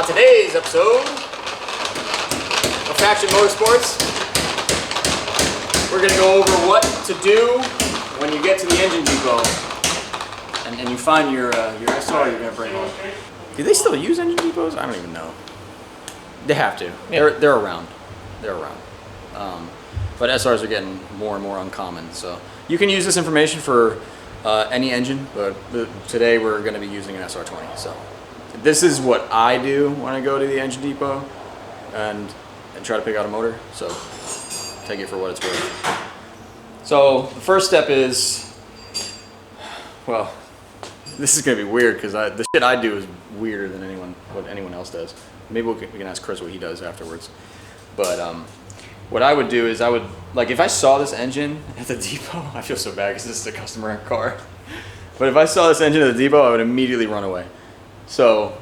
On today's episode of Faction Motorsports, we're going to go over what to do when you get to the engine depot and you find your SR you're going to bring home. Do they still use engine depots? I don't even know. They have to. Yeah. They're around. They're around. But SRs are getting more and more uncommon. So you can use this information for any engine, but today we're going to be using an SR20. So this is what I do when I go to the engine depot and try to pick out a motor. So take it for what it's worth. So the first step is, well, this is going to be weird because the shit I do is weirder than what anyone else does. Maybe we can ask Chris what he does afterwards. But what I would do is like if I saw this engine at the depot, I feel so bad because this is a customer car. But if I saw this engine at the depot, I would immediately run away. So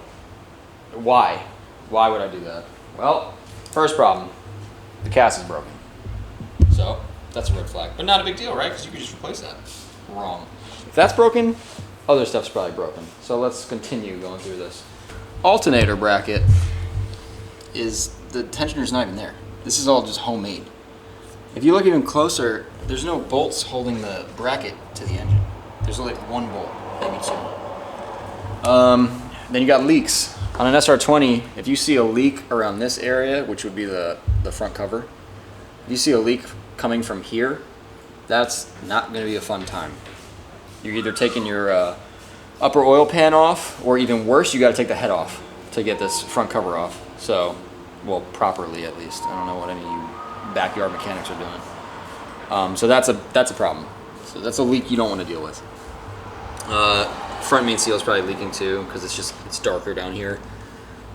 why? Why would I do that? Well, first problem, the cast is broken. So that's a red flag, but not a big deal, right? Because you can just replace that. Wrong. If that's broken, other stuff's probably broken. So let's continue going through this. Alternator bracket is, the tensioner's not even there. This is all just homemade. If you look even closer, there's no bolts holding the bracket to the engine. There's only one bolt, maybe two. Then you got leaks. On an SR20, if you see a leak around this area, which would be the front cover, if you see a leak coming from here, that's not gonna be a fun time. You're either taking your upper oil pan off, or even worse, you gotta take the head off to get this front cover off. So, well, properly at least. I don't know what any of you backyard mechanics are doing. So that's a problem. So that's a leak you don't want to deal with. Front main seal is probably leaking too because it's darker down here.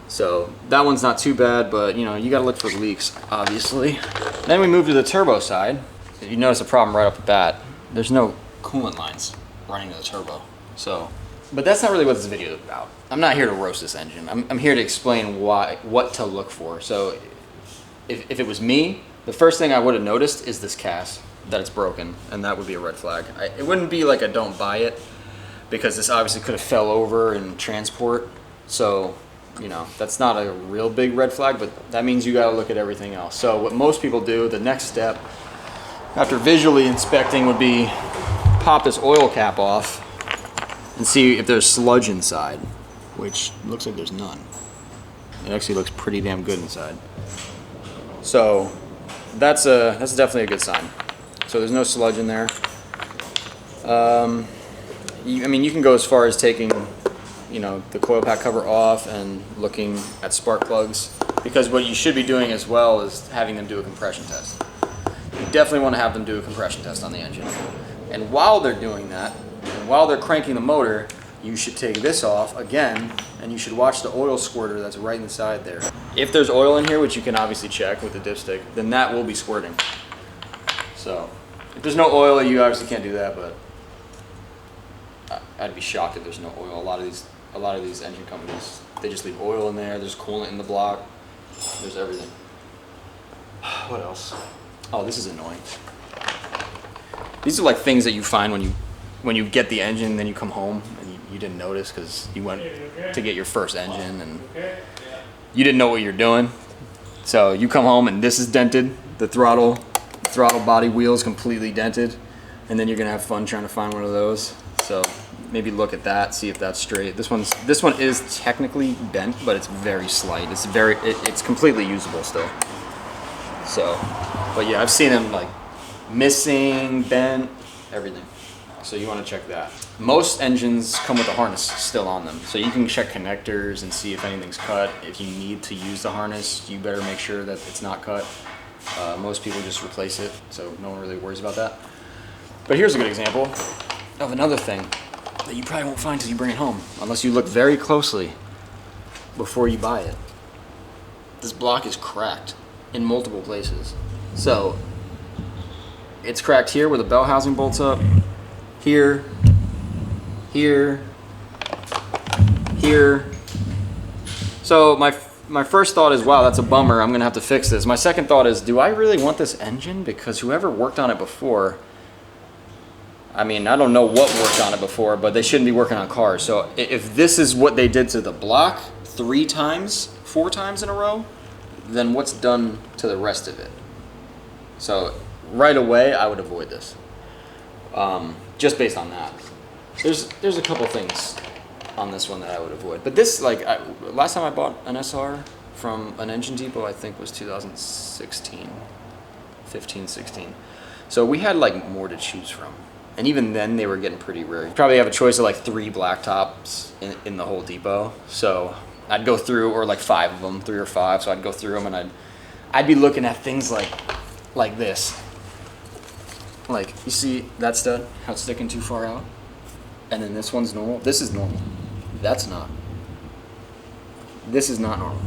So that one's not too bad, but you know, you got to look for leaks, obviously. Then we move to the turbo side. You notice a problem right off the bat. There's no coolant lines running to the turbo. So, but that's not really what this video is about. I'm not here to roast this engine. I'm here to explain what to look for. So if it was me, the first thing I would have noticed is this cast, that it's broken, and that would be a red flag. It wouldn't be like a don't buy it, because this obviously could have fell over in transport. So, you know, that's not a real big red flag, but that means you gotta look at everything else. So what most people do, the next step, after visually inspecting, would be pop this oil cap off and see if there's sludge inside, which looks like there's none. It actually looks pretty damn good inside. So that's definitely a good sign. So there's no sludge in there. I mean, you can go as far as taking, you know, the coil pack cover off and looking at spark plugs, because what you should be doing as well is having them do a compression test. You definitely want to have them do a compression test on the engine. And while they're doing that, and while they're cranking the motor, you should take this off again, and you should watch the oil squirter that's right inside there. If there's oil in here, which you can obviously check with the dipstick, then that will be squirting. So if there's no oil, you obviously can't do that, but I'd be shocked if there's no oil. A lot of these engine companies, they just leave oil in there. There's coolant in the block. There's everything. What else? Oh, this is annoying. These are like things that you find when you get the engine, then you come home and you didn't notice because you went to get your first engine and you didn't know what you're doing. So you come home and this is dented. The throttle body wheel is completely dented, and then you're gonna have fun trying to find one of those. So maybe look at that, see if that's straight. This one is technically bent, but it's very slight. It's completely usable still. So, but yeah, I've seen them like missing, bent, everything. So you want to check that. Most engines come with a harness still on them, so you can check connectors and see if anything's cut. If you need to use the harness, you better make sure that it's not cut. Most people just replace it, so no one really worries about that. But here's a good example of another thing that you probably won't find until you bring it home, unless you look very closely before you buy it. This block is cracked in multiple places. So it's cracked here where the bell housing bolts up, here, here, here. So my first thought is, wow, that's a bummer. I'm gonna have to fix this. My second thought is, do I really want this engine? Because whoever worked on it before, I mean, I don't know what worked on it before, but they shouldn't be working on cars. So if this is what they did to the block 3 times 4 times in a row, then what's done to the rest of it? So right away, I would avoid this, just based on that. There's a couple things on this one that I would avoid. But this, like, last time I bought an SR from an engine depot, I think was 2016, 15, 16. So we had like more to choose from. And even then they were getting pretty rare. You probably have a choice of like 3 black tops in the whole depot. So I'd go through, or like 5 of them, 3 or 5. So I'd go through them and I'd be looking at things like this. Like, you see that stud, how it's sticking too far out? And then this one's normal. This is normal. That's not. This is not normal.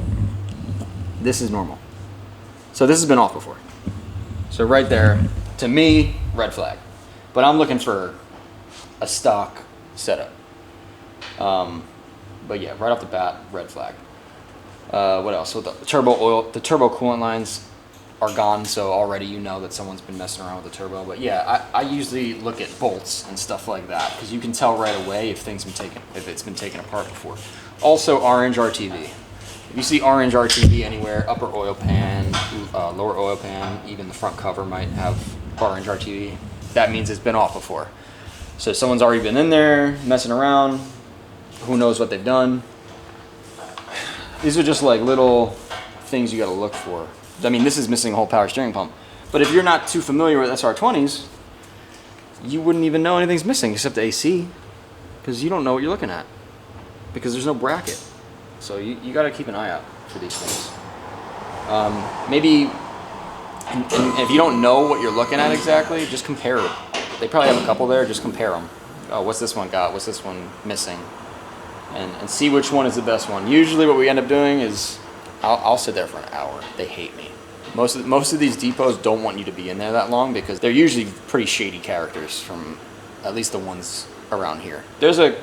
This is normal. So this has been off before. So right there, to me, red flag. But I'm looking for a stock setup. But yeah, right off the bat, red flag. What else? So the turbo oil, the turbo coolant lines are gone, so already you know that someone's been messing around with the turbo. But yeah, I usually look at bolts and stuff like that because you can tell right away if it's been taken apart before. Also, orange RTV. If you see orange RTV anywhere, upper oil pan, lower oil pan, even the front cover might have orange RTV. That means it's been off before. So someone's already been in there messing around. Who knows what they've done? These are just like little things you got to look for. I mean, this is missing a whole power steering pump. But if you're not too familiar with SR20s, you wouldn't even know anything's missing except the AC, because you don't know what you're looking at, because there's no bracket. So you got to keep an eye out for these things. Maybe, and if you don't know what you're looking at exactly, just compare it. They probably have a couple there, just compare them. Oh, what's this one got? What's this one missing? And see which one is the best one. Usually what we end up doing is, I'll sit there for an hour. They hate me. Most of these depots don't want you to be in there that long because they're usually pretty shady characters, from at least the ones around here. There's a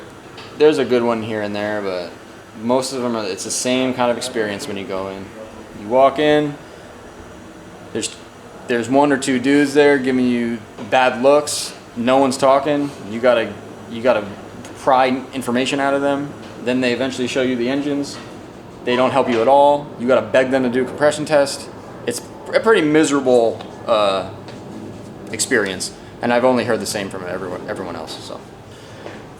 good one here and there, but most of them it's the same kind of experience when you go in. You walk in, there's 1 or 2 dudes there giving you bad looks. No one's talking. You gotta pry information out of them. Then they eventually show you the engines. They don't help you at all. You gotta beg them to do a compression test. It's a pretty miserable experience, and I've only heard the same from everyone else. So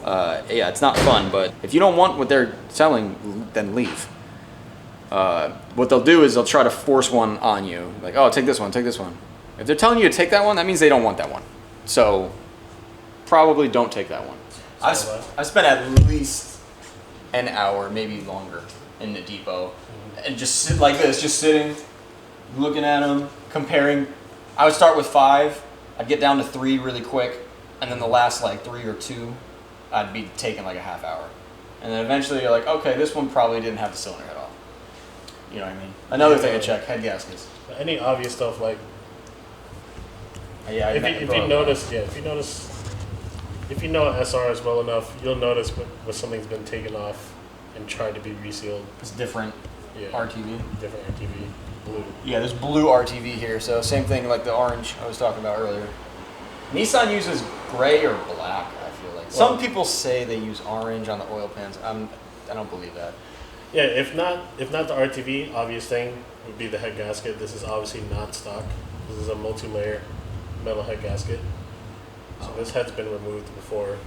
yeah, it's not fun. But if you don't want what they're selling, then leave. What they'll do is they'll try to force one on you, like, oh, take this one, take this one. If they're telling you to take that one, that means they don't want that one. So probably don't take that one. I've spent at least an hour, maybe longer, in the depot, and just sit like this, just sitting, looking at them, comparing. I would start with 5, I'd get down to 3 really quick, and then the last like 3 or 2, I'd be taking like a half hour. And then eventually you're like, okay, this one probably didn't have the cylinder head off. You know what I mean? Another thing to check, head gaskets. Any obvious stuff like, yeah, if you notice SRs well enough, you'll notice when something's been taken off and tried to be resealed. It's different. Yeah. RTV. Different RTV. Blue. Yeah, there's blue RTV here, so same thing like the orange I was talking about earlier. Nissan uses gray or black, I feel like. Some people say they use orange on the oil pans. I don't believe that. Yeah, if not the RTV, obvious thing would be the head gasket. This is obviously not stock. This is a multi-layer metal head gasket. So this head's been removed before.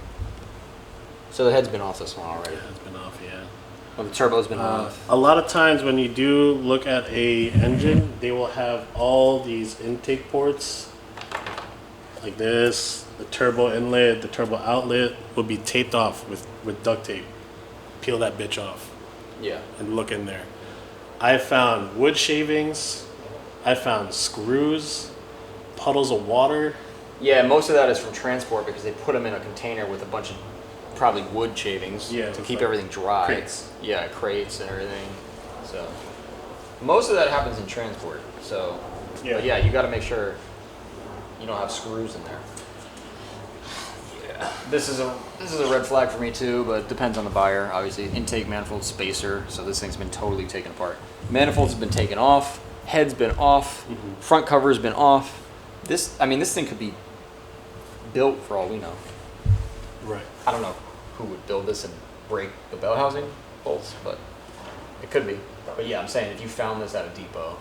So the head's been off this one already. The head's been off, yeah. Well, the turbo's been off. A lot of times when you do look at a engine, they will have all these intake ports like this. The turbo inlet, the turbo outlet will be taped off with duct tape. Peel that bitch off. Yeah. And look in there. I found wood shavings. I found screws, puddles of water. Yeah, most of that is from transport because they put them in a container with a bunch of probably wood shavings to keep everything dry. Crates. Yeah, crates and everything. So most of that happens in transport. So yeah, you got to make sure you don't have screws in there. Yeah, this is a red flag for me too, but it depends on the buyer. Obviously, intake manifold spacer. So this thing's been totally taken apart. Manifolds have been taken off. Head's been off. Mm-hmm. Front cover's been off. This thing could be built for all we know. Right. I don't know who would build this and break the bell housing bolts, but It could be. But yeah, I'm saying if you found this at a depot.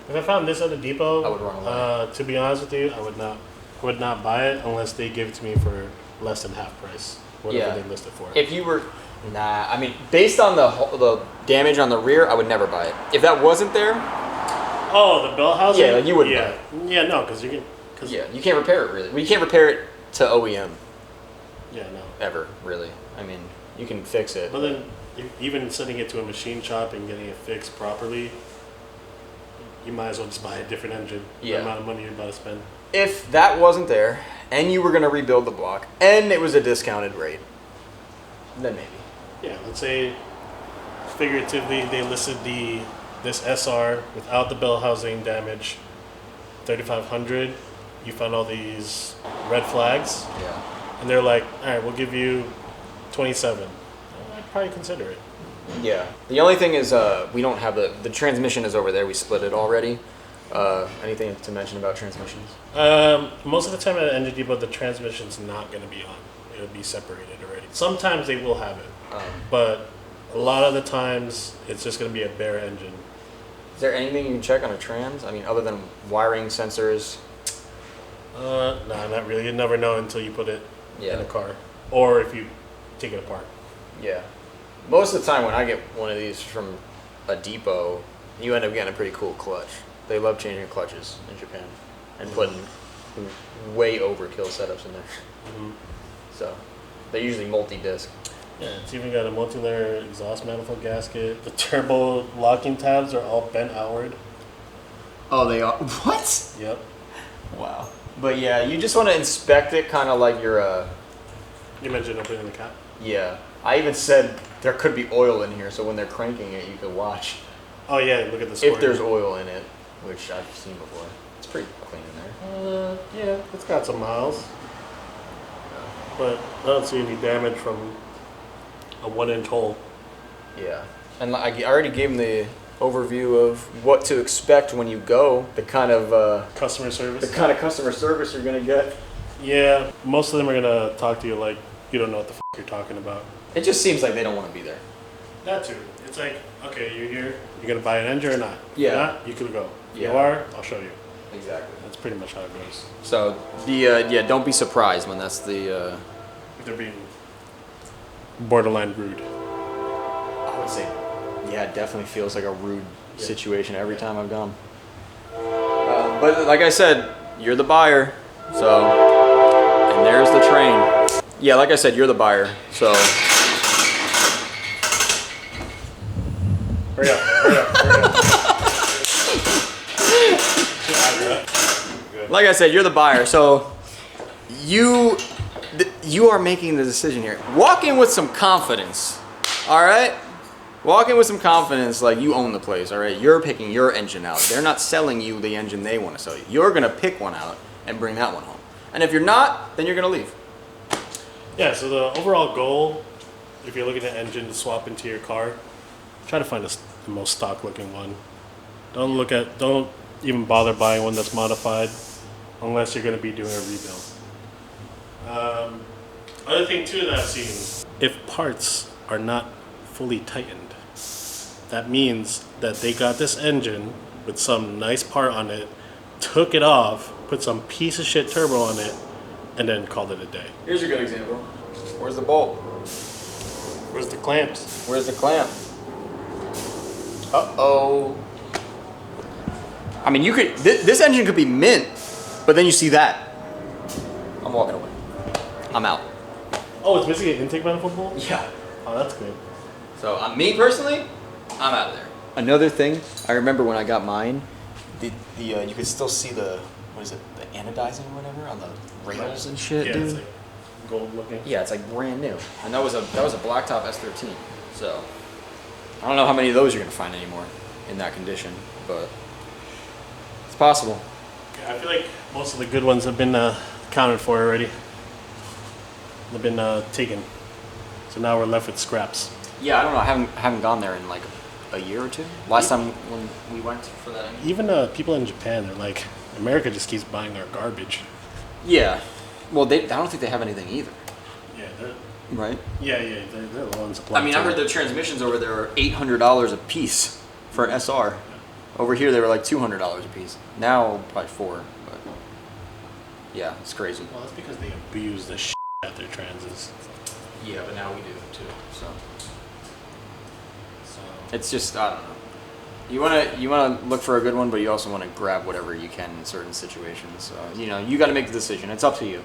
If I found this at a depot, I would run away. To be honest with you, I would not buy it unless they give it to me for less than half price, whatever they list it for. If you were, I mean, based on the damage on the rear, I would never buy it. If that wasn't there, oh, the bell housing. yeah, like you wouldn't. Yeah, buy it. yeah, no, because you can. Yeah, you can't repair it really. Well, you can't repair it to OEM. Yeah, no. Ever really. I mean, you can fix it. But then, even sending it to a machine shop and getting it fixed properly, you might as well just buy a different engine. Yeah. The amount of money you're about to spend. If that wasn't there, and you were going to rebuild the block, and it was a discounted rate, then maybe. Yeah, let's say figuratively they listed this SR without the bell housing damage, 3,500. You found all these red flags, Yeah. and they're like, all right, we'll give you 27. I'd probably consider it. Yeah. The only thing is, we don't have the transmission is over there. We split it already. Anything to mention about transmissions? Most of the time at an engine depot, the transmission's not going to be on. It'll be separated already. Sometimes they will have it, but a lot of the times it's just going to be a bare engine. Is there anything you can check on a trans? I mean, other than wiring sensors? No, not really. You never know until you put it Yeah. in a car, or if you take it apart. Yeah. Most of the time when I get one of these from a depot, you end up getting a pretty cool clutch. They love changing clutches in Japan and putting way overkill setups in there. Mm-hmm. So they're usually multi-disc. Yeah, it's even got a multi-layer exhaust manifold gasket. The turbo locking tabs are all bent outward. Oh, they are? What? Yep. Wow. But yeah, you just want to inspect it kind of like your, You mentioned opening the cap. yeah. I even said there could be oil in here, so when they're cranking it, you could watch Oh yeah, look at the score. if there's oil in it, which I've seen before. It's pretty clean in there. Yeah, it's got some miles, but I don't see any damage from a 1-inch hole. Yeah. And I already gave them the overview of what to expect when you go, the kind of Customer service. customer service you're gonna get. Yeah, most of them are gonna talk to you like you don't know what the you're talking about. It just seems like they don't want to be there. That too. It's like, okay, you're here. You're gonna buy an engine or not? Yeah. If not, you could go. If Yeah. you are, I'll show you. Exactly. That's pretty much how it goes. So yeah, don't be surprised when that's the. If they're being borderline rude. I would say, yeah, it definitely feels like a rude situation every time I've gone. But like I said, you're the buyer, so and there's the train. Yeah, like I said, you're the buyer, so. Hurry up, hurry up, hurry up. Like I said, you're the buyer, so you are making the decision here. Walk in with some confidence, all right? Walk in with some confidence, like you own the place, all right? You're picking your engine out. They're not selling you the engine they want to sell you. You're gonna pick one out and bring that one home. And if you're not, then you're gonna leave. Yeah, so the overall goal, if you're looking at engine to swap into your car, try to find the most stock looking one. Don't even bother buying one that's modified unless you're going to be doing a rebuild. Other thing too that I've seen, if parts are not fully tightened, that means that they got this engine with some nice part on it, took it off, put some piece of shit turbo on it, and then called it a day. Here's a good example. Where's the bolt? Where's the clamps? Where's the clamp? Uh-oh. I mean, you could, this engine could be mint, but then you see that. I'm walking away. I'm out. Oh, it's missing an intake manifold bolt? Yeah. Oh, that's good. So, me personally, I'm out of there. Another thing, I remember when I got mine, you could still see the, what is it, the anodizing or whatever on the rails and shit, Yeah, dude. it's like gold looking. Yeah, it's like brand new. And that was a blacktop S13. So, I don't know how many of those you're gonna find anymore in that condition, but it's possible. Yeah, I feel like most of the good ones have been accounted for already. They've been taken. So now we're left with scraps. Yeah, I don't know. I haven't gone there in like a year or two. Last time when we went for that. Even people in Japan, they're like, America just keeps buying our garbage. Yeah. Well, I don't think they have anything either. Yeah, Right? Yeah, they're the ones. I mean, I heard the transmissions over there are $800 a piece for an SR. Over here, they were like $200 a piece. Now, probably $400, but yeah, it's crazy. Well, that's because they abuse the shit out their transes. Yeah, but now we do too. So it's just, I don't know. You wanna look for a good one, but you also want to grab whatever you can in certain situations. So you got to make the decision. It's up to you,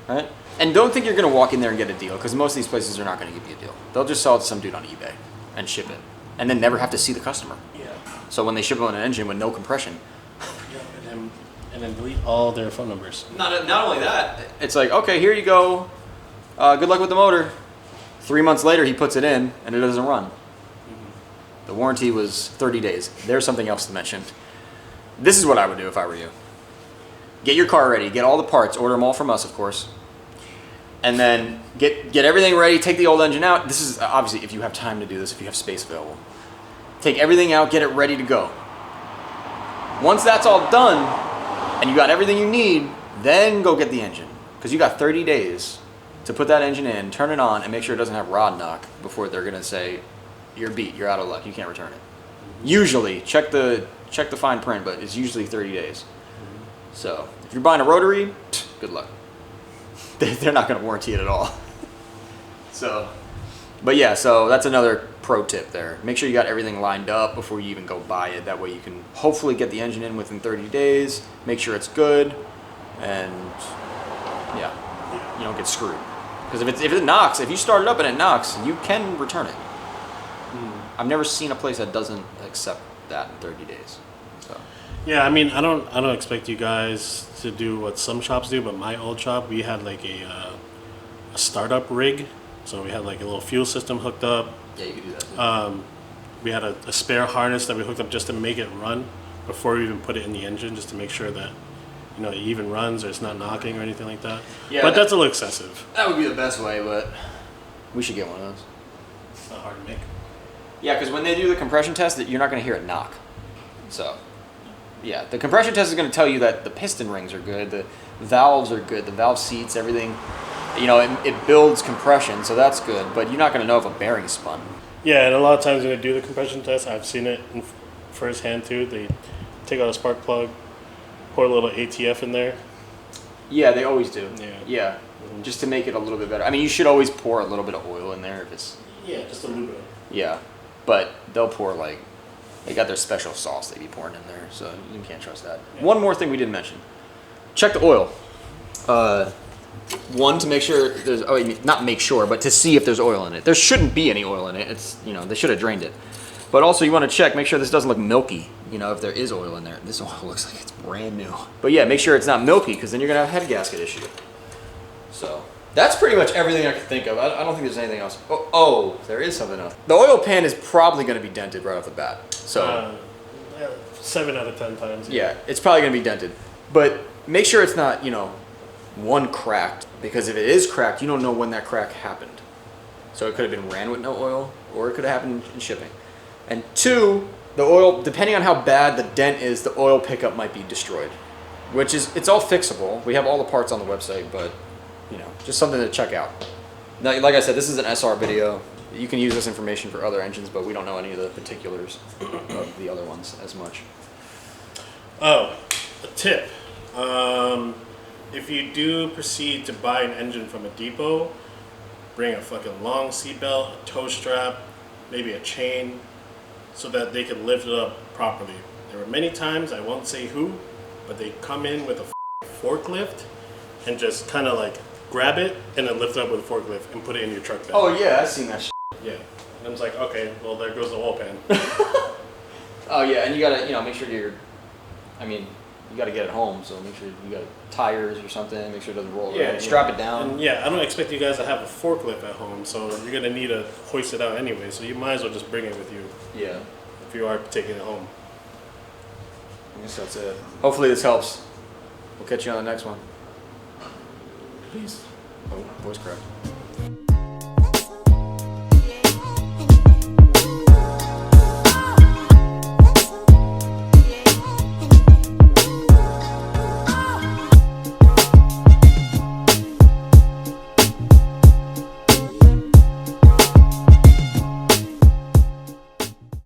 right? And don't think you're gonna walk in there and get a deal, because most of these places are not gonna give you a deal. They'll just sell it to some dude on eBay and ship it, and then never have to see the customer. Yeah. So when they ship on an engine with no compression. Yeah, and then delete all their phone numbers. Not only that, it's like, okay, here you go. Good luck with the motor. 3 months later, he puts it in, and it doesn't run. The warranty was 30 days. There's something else to mention. This is what I would do if I were you. Get your car ready. Get all the parts. Order them all from us, of course. And then get everything ready. Take the old engine out. This is obviously if you have time to do this, if you have space available. Take everything out. Get it ready to go. Once that's all done, and you got everything you need, then go get the engine. Because you got 30 days to put that engine in, turn it on, and make sure it doesn't have rod knock before they're going to say, you're beat, you're out of luck, you can't return it. Usually, check the fine print, but it's usually 30 days. So if you're buying a rotary, good luck. They're not going to warranty it at all. So, but yeah, so that's another pro tip there. Make sure you got everything lined up before you even go buy it. That way you can hopefully get the engine in within 30 days, make sure it's good, and yeah, you don't get screwed. Because if it knocks, if you start it up and it knocks, you can return it. I've never seen a place that doesn't accept that in 30 days. So. Yeah, I mean, I don't expect you guys to do what some shops do, but my old shop, we had like a startup rig. So we had like a little fuel system hooked up. Yeah, you could do that. We had a spare harness that we hooked up just to make it run before we even put it in the engine, just to make sure that it even runs or it's not knocking or anything like that. Yeah, but that's a little excessive. That would be the best way, but we should get one of those. It's not hard to make. Yeah, because when they do the compression test, you're not going to hear it knock. So, yeah, the compression test is going to tell you that the piston rings are good, the valves are good, the valve seats, everything. It builds compression, so that's good. But you're not going to know if a bearing spun. Yeah, and a lot of times when they do the compression test, I've seen it firsthand too. They take out a spark plug, pour a little ATF in there. Yeah, they always do. Yeah. Mm-hmm. Just to make it a little bit better. I mean, you should always pour a little bit of oil in there if it's. Yeah, just a little bit. Yeah. But they'll pour they got their special sauce they be pouring in there, so you can't trust that. Yeah. One more thing we didn't mention. Check the oil. One, to make sure not make sure, but to see if there's oil in it. There shouldn't be any oil in it. It's, they should have drained it. But also you want to check, make sure this doesn't look milky, if there is oil in there. This oil looks like it's brand new. But yeah, make sure it's not milky, because then you're going to have a head gasket issue. So. That's pretty much everything I can think of. I don't think there's anything else. Oh, there is something else. The oil pan is probably going to be dented right off the bat. So 7 out of 10 times. Yeah, it's probably going to be dented. But make sure it's not, one cracked. Because if it is cracked, you don't know when that crack happened. So it could have been ran with no oil, or it could have happened in shipping. And 2, the oil, depending on how bad the dent is, the oil pickup might be destroyed. It's all fixable. We have all the parts on the website, but just something to check out. Now, like I said, this is an SR video. You can use this information for other engines, but we don't know any of the particulars of the other ones as much. Oh, a tip. If you do proceed to buy an engine from a depot, bring a fucking long seatbelt, a tow strap, maybe a chain, so that they can lift it up properly. There were many times, I won't say who, but they come in with a forklift and just kind of grab it and then lift it up with a forklift and put it in your truck bed. Oh yeah, I've seen that shit. Yeah. And I was like, okay, well there goes the oil pan. Oh yeah, and you gotta, make sure you gotta get it home, so make sure you got tires or something, make sure it doesn't roll around. Strap it down. And I don't expect you guys to have a forklift at home, so you're gonna need to hoist it out anyway, so you might as well just bring it with you. Yeah. If you are taking it home. I guess that's it. Hopefully this helps. We'll catch you on the next one. Peace. Oh, voice crack.